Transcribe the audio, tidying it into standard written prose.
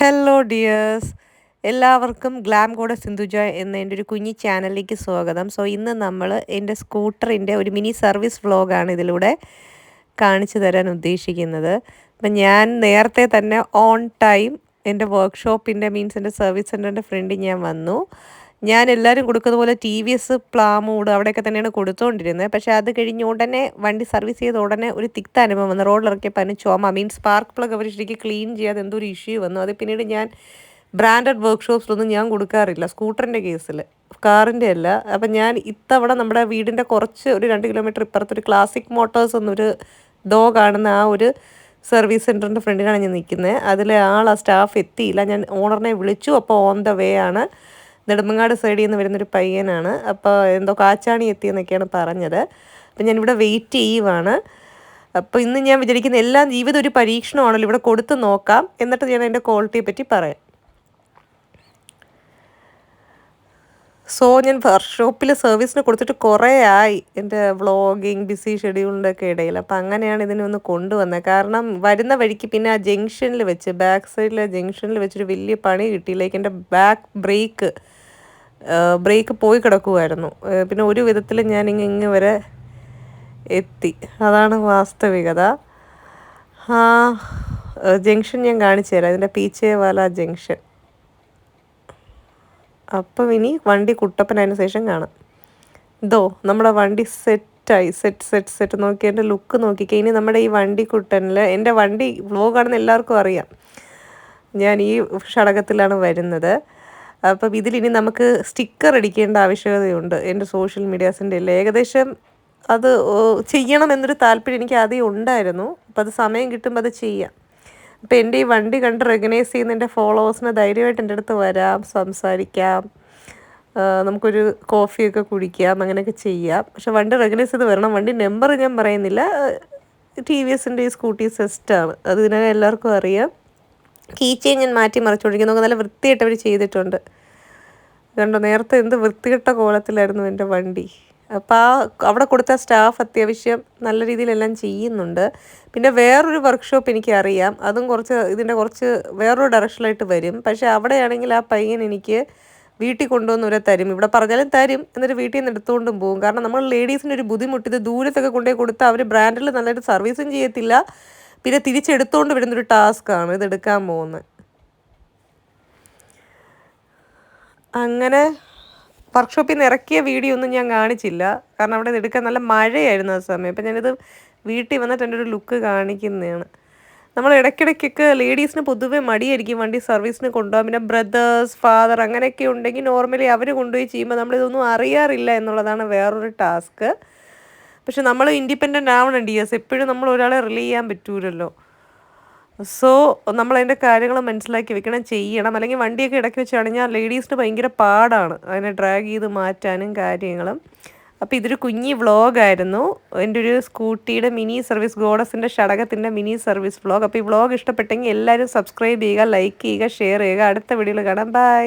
Hello dears, എല്ലാവർക്കും glam code Sindhuja എന്ന എൻ്റെ ഒരു കുഞ്ഞി ചാനലിലേക്ക് സ്വാഗതം. ഇന്ന് നമ്മൾ എൻ്റെ സ്കൂട്ടറിൻ്റെ ഒരു മിനി സർവീസ് വ്ളോഗാണ് ഇതിലൂടെ കാണിച്ചു തരാൻ ഉദ്ദേശിക്കുന്നത്. അപ്പം ഞാൻ നേരത്തെ തന്നെ ഓൺ ടൈം എൻ്റെ വർക്ക്ഷോപ്പിൻ്റെ എൻ്റെ സർവീസ് സെൻറ്ററിൻ്റെ ഫ്രണ്ടിൽ ഞാൻ വന്നു. ഞാൻ എല്ലാവരും കൊടുക്കുന്ന പോലെ TVS പ്ലാമൂഡ് അവിടെയൊക്കെ തന്നെയാണ് കൊടുത്തുകൊണ്ടിരുന്നത്. പക്ഷേ അത് കഴിഞ്ഞ് ഉടനെ വണ്ടി സർവീസ് ചെയ്ത ഉടനെ ഒരു തിക്ത അനുഭവം വന്നു. റോഡിലിറക്കിയപ്പോൾ അതിന് ചുമ സ്പാർക്ക് പ്ലഗ് അവർ ശരിക്കും ക്ലീൻ ചെയ്യാതെ എന്തോ ഒരു ഇഷ്യൂ വന്നു. അത് പിന്നീട് ഞാൻ ബ്രാൻഡഡ് വർക്ക്ഷോപ്സിലൊന്നും ഞാൻ കൊടുക്കാറില്ല സ്കൂട്ടറിൻ്റെ കേസിൽ, കാറിൻ്റെ അല്ല. അപ്പം ഞാൻ ഇത്തവണ നമ്മുടെ വീടിൻ്റെ കുറച്ച് ഒരു 2 കിലോമീറ്റർ ഇപ്പുറത്തൊരു ക്ലാസിക് മോട്ടോഴ്സ് എന്നൊരു കാണുന്ന ആ ഒരു സർവീസ് സെൻറ്ററിൻ്റെ ഫ്രണ്ടിലാണ് ഞാൻ നിൽക്കുന്നത്. അതിലെ സ്റ്റാഫ് എത്തിയില്ല. ഞാൻ ഓണറിനെ വിളിച്ചു. അപ്പോൾ ഓൺ ദ വേ ആണ്. നെടുമങ്ങാട് സൈഡിൽ നിന്ന് വരുന്നൊരു പയ്യനാണ്. അപ്പോൾ എന്തോ കാച്ചാണി എത്തിയെന്നൊക്കെയാണ് പറഞ്ഞത്. അപ്പം ഞാനിവിടെ വെയിറ്റ് ചെയ്യുവാണ്. അപ്പോൾ ഇന്ന് ഞാൻ വിചാരിക്കുന്ന എല്ലാം ജീവിതം ഒരു പരീക്ഷണമാണല്ലോ, ഇവിടെ കൊടുത്ത് നോക്കാം, എന്നിട്ട് ഞാൻ അതിൻ്റെ ക്വാളിറ്റിയെ പറ്റി പറയാം. ഞാൻ വർക്ക്ഷോപ്പിൽ സർവീസിന് കൊടുത്തിട്ട് കുറേ ആയി എൻ്റെ വ്ളോഗിങ് ബിസി ഷെഡ്യൂളിൻ്റെ ഒക്കെ ഇടയിൽ. അപ്പോൾ അങ്ങനെയാണ് ഇതിനെ ഒന്ന് കൊണ്ടുവന്നത്. കാരണം വരുന്ന വഴിക്ക് പിന്നെ ആ ജംഗ്ഷനിൽ വെച്ച് ബാക്ക് സൈഡിലെ ജംഗ്ഷനിൽ വെച്ചൊരു വലിയ പണി കിട്ടിയില്ലേക്ക് എൻ്റെ ബാക്ക് ബ്രേക്ക് പോയി കിടക്കുമായിരുന്നു. പിന്നെ ഒരു വിധത്തിൽ ഞാൻ ഇങ്ങ് വരെ എത്തി. അതാണ് വാസ്തവികത. ജംഗ്ഷൻ ഞാൻ കാണിച്ചു തരാം, ഇതിൻ്റെ പീച്ചേവാല ജംഗ്ഷൻ. അപ്പം ഇനി വണ്ടി കുട്ടപ്പനതിന് ശേഷം കാണാം. നമ്മുടെ വണ്ടി സെറ്റായി. സെറ്റ് നോക്കി എൻ്റെ ലുക്ക് നോക്കിക്കേ. ഇനി നമ്മുടെ ഈ വണ്ടി കുട്ടനിൽ എൻ്റെ വണ്ടി വ്ലോഗാണെന്ന് എല്ലാവർക്കും അറിയാം. ഞാൻ ഈ ഷടകത്തിലാണ് വരുന്നത്. അപ്പം ഇതിലിനി നമുക്ക് സ്റ്റിക്കർ അടിക്കേണ്ട ആവശ്യകതയുണ്ട്. എൻ്റെ സോഷ്യൽ മീഡിയാസിൻ്റെ എല്ലാം ഏകദേശം അത് ചെയ്യണമെന്നൊരു താല്പര്യം എനിക്ക് ആദ്യം ഉണ്ടായിരുന്നു. അപ്പോൾ അത് സമയം കിട്ടുമ്പോൾ അത് ചെയ്യാം. അപ്പോൾ എൻ്റെ ഈ വണ്ടി കണ്ട് റെക്കഗ്നൈസ് ചെയ്യുന്ന എൻ്റെ ഫോളോവേഴ്സിന് ധൈര്യമായിട്ട് എൻ്റെ അടുത്ത് വരാം, സംസാരിക്കാം, നമുക്കൊരു കോഫിയൊക്കെ കുടിക്കാം, അങ്ങനെയൊക്കെ ചെയ്യാം. പക്ഷെ വണ്ടി റെക്കഗ്നൈസ് ചെയ്ത് വരണം. വണ്ടി നമ്പർ ഞാൻ പറയുന്നില്ല. TVSൻ്റെ ഈ സ്കൂട്ടി സെസ്റ്റാണ്, അത് ഇതിനകം എല്ലാവർക്കും അറിയാം. കീച്ചെയിൻ ഞാൻ മാറ്റി മറിച്ചുകൊണ്ടിരിക്കുന്നു. നല്ല വൃത്തിയായിട്ട് അവർ ചെയ്തിട്ടുണ്ട്. കണ്ടോ, നേരത്തെ എന്ത് വൃത്തികെട്ട കോലത്തിലായിരുന്നു എൻ്റെ വണ്ടി. അപ്പോൾ അവിടെ കൊടുത്ത സ്റ്റാഫ് അത്യാവശ്യം നല്ല രീതിയിലെല്ലാം ചെയ്യുന്നുണ്ട്. പിന്നെ വേറൊരു വർക്ക്ഷോപ്പ് എനിക്കറിയാം, അതും ഇതിൻ്റെ കുറച്ച് വേറൊരു ഡയറക്ഷനിലായിട്ട് വരും. പക്ഷേ അവിടെയാണെങ്കിൽ ആ പയ്യൻ എനിക്ക് വീട്ടിൽ കൊണ്ടുവന്ന് തരും. ഇവിടെ പറഞ്ഞാലും തരും, എന്നിട്ട് വീട്ടിൽ നിന്ന് എടുത്തുകൊണ്ടും പോകും. കാരണം നമ്മൾ ലേഡീസിൻ്റെ ഒരു ബുദ്ധിമുട്ട്, ഇത് ദൂരത്തൊക്കെ കൊണ്ടുപോയി കൊടുത്താൽ അവർ ബ്രാൻഡിൽ നല്ലതായിട്ട് സർവീസും ചെയ്യത്തില്ല, പിന്നെ തിരിച്ചെടുത്തുകൊണ്ട് വരുന്നൊരു ടാസ്ക്കാണ് ഇതെടുക്കാൻ പോകുന്നത്. അങ്ങനെ വർക്ക്ഷോപ്പിൽ നിന്ന് ഇറക്കിയ വീഡിയോ ഒന്നും ഞാൻ കാണിച്ചില്ല, കാരണം അവിടെ എടുക്കാൻ നല്ല മഴയായിരുന്നു ആ സമയം. അപ്പം ഞാനിത് വീട്ടിൽ വന്നിട്ട് എൻ്റെ ഒരു ലുക്ക് കാണിക്കുന്നതാണ്. നമ്മൾ ഇടയ്ക്കിടയ്ക്കൊക്കെ ലേഡീസിന് പൊതുവെ മടിയായിരിക്കും വണ്ടി സർവീസിന് കൊണ്ടുപോകാൻ. പിന്നെ ബ്രദേഴ്സ്, ഫാദർ അങ്ങനെയൊക്കെ ഉണ്ടെങ്കിൽ നോർമലി അവർ കൊണ്ടുപോയി ചെയ്യുമ്പോൾ നമ്മളിതൊന്നും അറിയാറില്ല എന്നുള്ളതാണ് വേറൊരു ടാസ്ക്. പക്ഷെ നമ്മൾ ഇൻഡിപെൻഡൻ്റ് ആവണം ഡിയേഴ്സ്. എപ്പോഴും നമ്മൾ ഒരാളെ റിലേ ചെയ്യാൻ പറ്റൂലല്ലോ. നമ്മളതിൻ്റെ കാര്യങ്ങൾ മനസ്സിലാക്കി വെക്കണം, ചെയ്യണം. അല്ലെങ്കിൽ വണ്ടിയൊക്കെ ഇടയ്ക്ക് വെച്ച് കഴിഞ്ഞാൽ ലേഡീസിന് ഭയങ്കര പാടാണ് അതിനെ ഡ്രാഗ് ചെയ്ത് മാറ്റാനും കാര്യങ്ങളും. അപ്പോൾ ഇതൊരു കുഞ്ഞി വ്ളോഗായിരുന്നു, എൻ്റെ ഒരു സ്കൂട്ടിയുടെ മിനി സർവീസ്, ഗോഡസിൻ്റെ ഷടകത്തിൻ്റെ മിനി സർവീസ് വ്ളോഗ്. അപ്പോൾ ഈ വ്ളോഗ് ഇഷ്ടപ്പെട്ടെങ്കിൽ എല്ലാവരും സബ്സ്ക്രൈബ് ചെയ്യുക, ലൈക്ക് ചെയ്യുക, ഷെയർ ചെയ്യുക. അടുത്ത വീഡിയോയിൽ കാണാം. ബൈ.